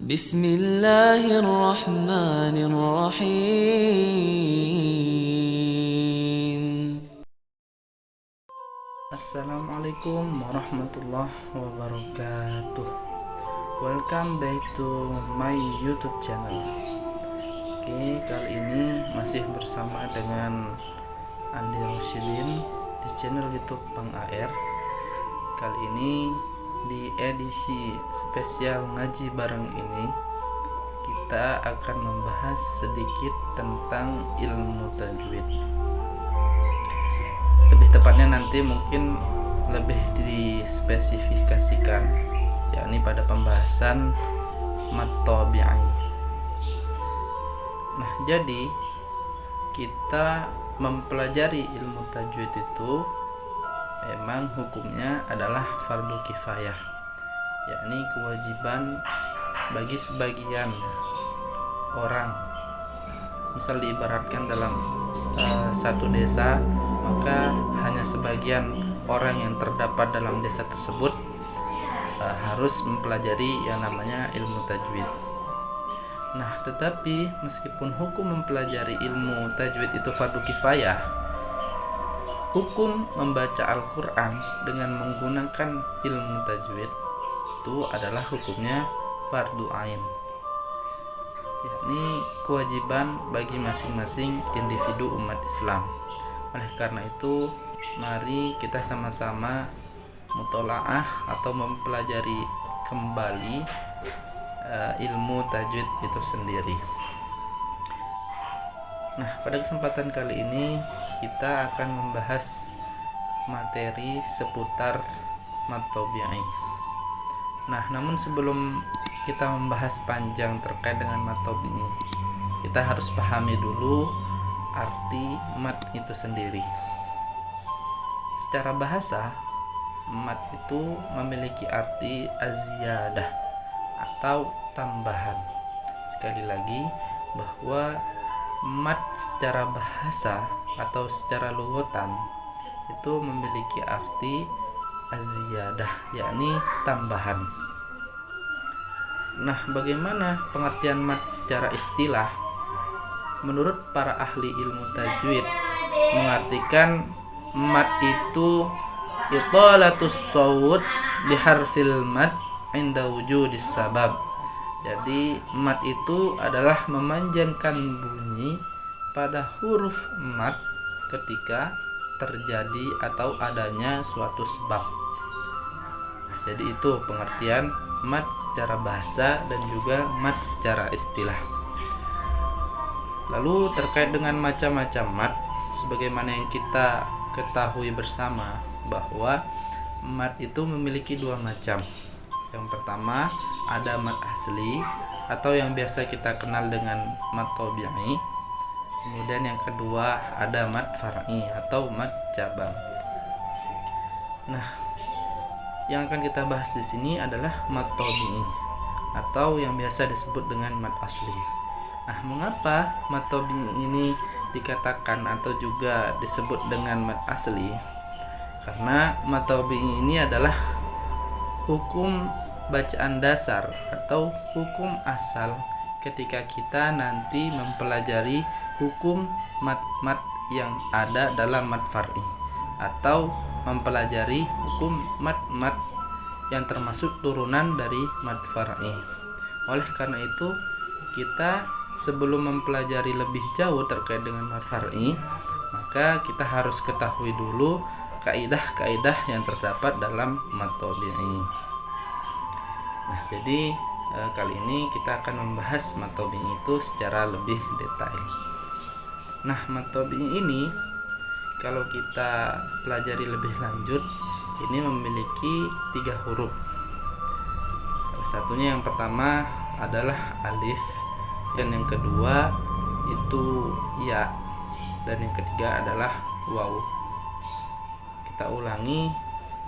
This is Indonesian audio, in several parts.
Bismillahirrahmanirrahim. Assalamualaikum warahmatullahi wabarakatuh. Welcome back to my YouTube channel. Oke, kali ini masih bersama dengan Andi Rosidin di channel YouTube Bang AR. Kali ini di edisi spesial ngaji bareng ini kita akan membahas sedikit tentang ilmu tajwid. Lebih tepatnya nanti mungkin lebih dispesifikasikan, yakni pada pembahasan mad tabi'i. Nah, jadi kita mempelajari ilmu tajwid itu memang hukumnya adalah fardu kifayah, yakni kewajiban bagi sebagian orang. Misal diibaratkan dalam satu desa, maka hanya sebagian orang yang terdapat dalam desa tersebut harus mempelajari yang namanya ilmu tajwid. Nah, tetapi meskipun hukum mempelajari ilmu tajwid itu fardu kifayah, hukum membaca Al-Quran dengan menggunakan ilmu tajwid itu adalah hukumnya fardu ain, yakni kewajiban bagi masing-masing individu umat Islam. Oleh karena itu, mari kita sama-sama mutolaah atau mempelajari kembali ilmu tajwid itu sendiri. Nah, pada kesempatan kali ini kita akan membahas materi seputar mad tabi'i. Nah, namun sebelum kita membahas panjang terkait dengan mad tabi'i, kita harus pahami dulu arti mad itu sendiri. Secara bahasa, mad itu memiliki arti az-ziyadah atau tambahan. Sekali lagi, bahwa mad secara bahasa atau secara lughatan itu memiliki arti az-ziyadah, yakni tambahan. Nah, bagaimana pengertian mad secara istilah? Menurut para ahli ilmu tajwid, mengartikan mad itu italatus shawt biharfil mad inda wujudis sabab. Jadi mad itu adalah memanjangkan bunyi pada huruf mad ketika terjadi atau adanya suatu sebab. Jadi itu pengertian mad secara bahasa dan juga mad secara istilah. Lalu terkait dengan macam-macam mad, sebagaimana yang kita ketahui bersama bahwa mad itu memiliki dua macam. Yang pertama ada mad asli atau yang biasa kita kenal dengan mad tabi'i. Kemudian yang kedua ada mad far'i atau mad cabang. Nah, yang akan kita bahas di sini adalah mad tabi'i atau yang biasa disebut dengan mad asli. Nah, mengapa mad tabi'i ini dikatakan atau juga disebut dengan mad asli? Karena mad tabi'i ini adalah hukum bacaan dasar atau hukum asal ketika kita nanti mempelajari hukum mad-mad yang ada dalam mad far'i atau mempelajari hukum mad-mad yang termasuk turunan dari mad far'i. Oleh karena itu, kita sebelum mempelajari lebih jauh terkait dengan mad far'i, maka kita harus ketahui dulu kaidah-kaidah yang terdapat dalam mad tabi'i. Nah, jadi kali ini kita akan membahas mad tabi'i itu secara lebih detail. Nah, mad tabi'i ini kalau kita pelajari lebih lanjut, ini memiliki 3 huruf. Salah satunya yang pertama adalah alif, dan yang kedua itu ya, dan yang ketiga adalah waw. Kita ulangi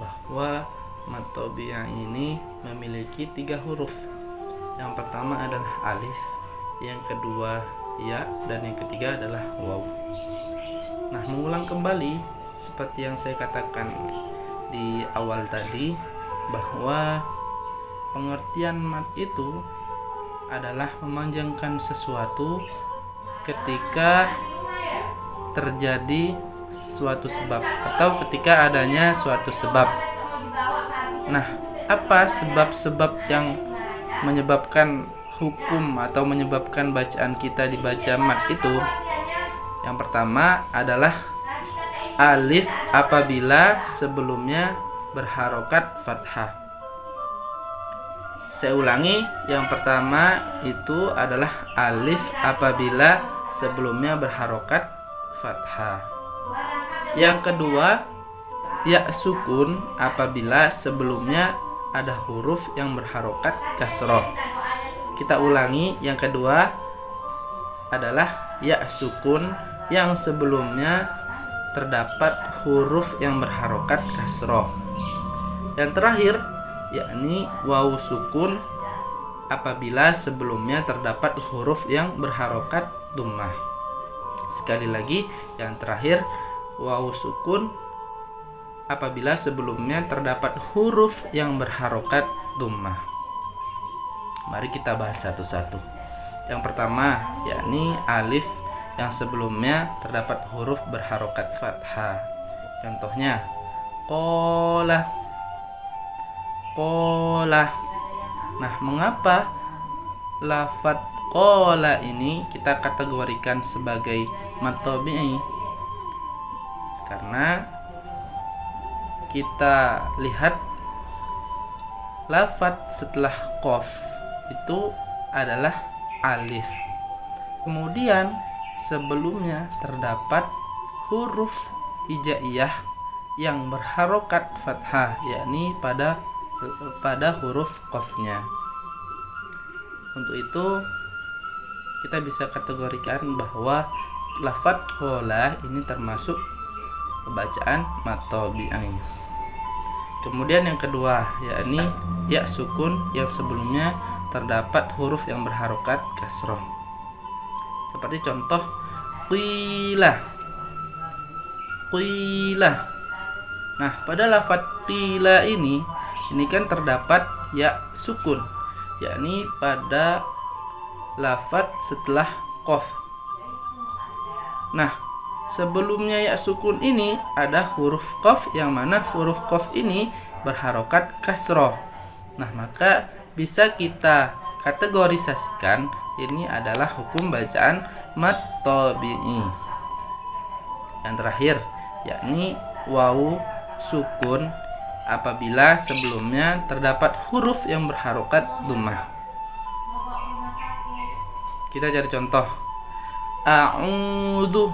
bahwa mad tabi'i ini memiliki 3 huruf. Yang pertama adalah alif, yang kedua ya, dan yang ketiga adalah waw. Nah, mengulang kembali seperti yang saya katakan di awal tadi, bahwa pengertian mad itu adalah memanjangkan sesuatu ketika terjadi suatu sebab atau ketika adanya suatu sebab. Nah, apa sebab-sebab yang menyebabkan hukum atau menyebabkan bacaan kita dibaca mat itu? Yang pertama adalah alif apabila sebelumnya berharokat fathah. Saya ulangi, yang pertama itu adalah alif apabila sebelumnya berharokat fathah. Yang kedua, ya sukun apabila sebelumnya ada huruf yang berharokat kasroh. Kita ulangi, yang kedua adalah ya sukun yang sebelumnya terdapat huruf yang berharokat kasroh. Yang terakhir yakni wawu sukun apabila sebelumnya terdapat huruf yang berharokat dhammah. Sekali lagi, yang terakhir wawu sukun apabila sebelumnya terdapat huruf yang berharokat dhammah. Mari kita bahas satu-satu. Yang pertama yakni alif yang sebelumnya terdapat huruf berharokat fathah. Contohnya qola. Nah, mengapa lafadz qola ini kita kategorikan sebagai mad tabi'i? Karena kita lihat lafadz setelah qaf itu adalah alif. Kemudian sebelumnya terdapat huruf hijaiyah yang berharokat fathah, yakni pada huruf qafnya. Untuk itu kita bisa kategorikan bahwa lafadz qola ini termasuk bacaan mad tabi'i. Kemudian yang kedua yakni ya sukun yang sebelumnya terdapat huruf yang berharokat kasroh. Seperti contoh qila. Nah, pada lafadz qila ini kan terdapat ya sukun, yakni pada lafadz setelah qaf. Nah, sebelumnya ya sukun ini ada huruf qaf, yang mana huruf qaf ini berharokat kasroh. Nah, maka bisa kita kategorisasikan ini adalah hukum bacaan mad tabi'i. Yang terakhir yakni wawu sukun apabila sebelumnya terdapat huruf yang berharokat dhammah. Kita cari contoh. A'udhu.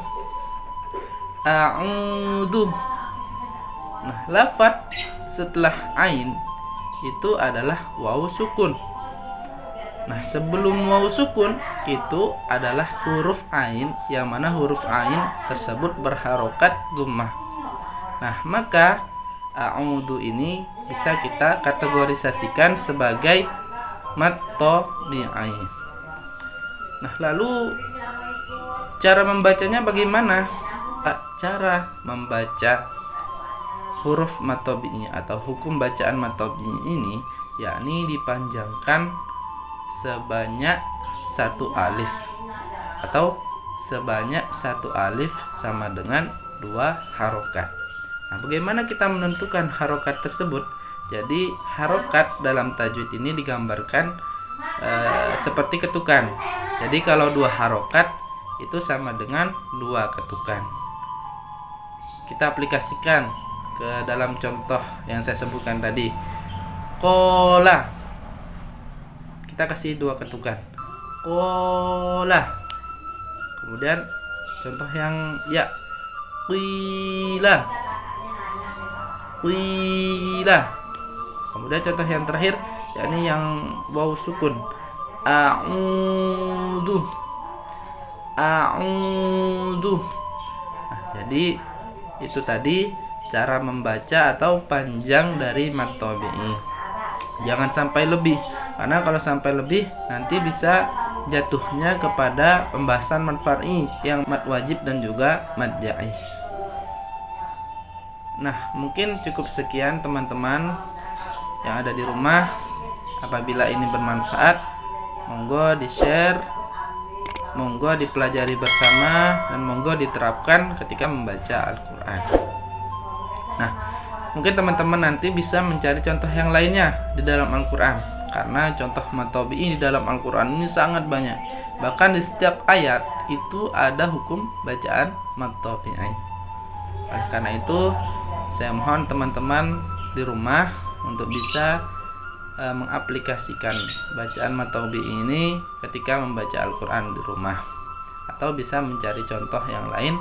Nah, lafadz setelah ain itu adalah wawu sukun. Nah, sebelum wawu sukun itu adalah huruf ain, yang mana huruf ain tersebut berharokat dhammah. Nah, maka a'udhu ini bisa kita kategorisasikan sebagai mad tabi'i. Nah, lalu cara membacanya bagaimana? Cara membaca huruf mad tabi'i atau hukum bacaan mad tabi'i ini yakni dipanjangkan sebanyak satu alif, atau sebanyak satu alif sama dengan 2 harokat. Nah, bagaimana kita menentukan harokat tersebut? Jadi harokat dalam tajwid ini digambarkan seperti ketukan. Jadi kalau 2 harokat itu sama dengan 2 ketukan. Kita aplikasikan ke dalam contoh yang saya sebutkan tadi. Qola, kita kasih 2 ketukan. Qola. Kemudian contoh yang ya, qila. Kemudian contoh yang terakhir yakni yang wawu sukun. A'udhu. Nah, jadi itu tadi cara membaca atau panjang dari mad tabi'i. Jangan sampai lebih, karena kalau sampai lebih nanti bisa jatuhnya kepada pembahasan mad far'i yang mad wajib dan juga mad jaiz. Nah, mungkin cukup sekian teman-teman yang ada di rumah. Apabila ini bermanfaat, Monggo di-share, monggo dipelajari bersama, dan monggo diterapkan ketika membaca Al-Quran. Nah, mungkin teman-teman nanti bisa mencari contoh yang lainnya di dalam Al-Quran, karena contoh mad tabi'i di dalam Al-Quran ini sangat banyak. Bahkan di setiap ayat itu ada hukum bacaan mad tabi'i. Oleh karena itu, saya mohon teman-teman di rumah untuk bisa mengaplikasikan bacaan mad tabi'i ini ketika membaca Al-Quran di rumah, atau bisa mencari contoh yang lain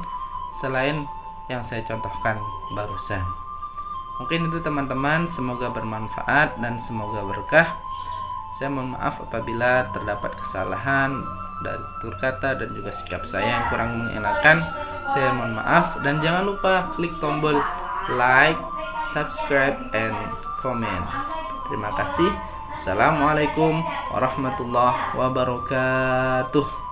selain yang saya contohkan barusan. Mungkin itu teman-teman, semoga bermanfaat dan semoga berkah. Saya mohon maaf apabila terdapat kesalahan dari tutur kata dan juga sikap saya yang kurang mengenakan. Saya mohon maaf, dan jangan lupa klik tombol like, subscribe, and comment. Terima kasih. Assalamualaikum warahmatullahi wabarakatuh.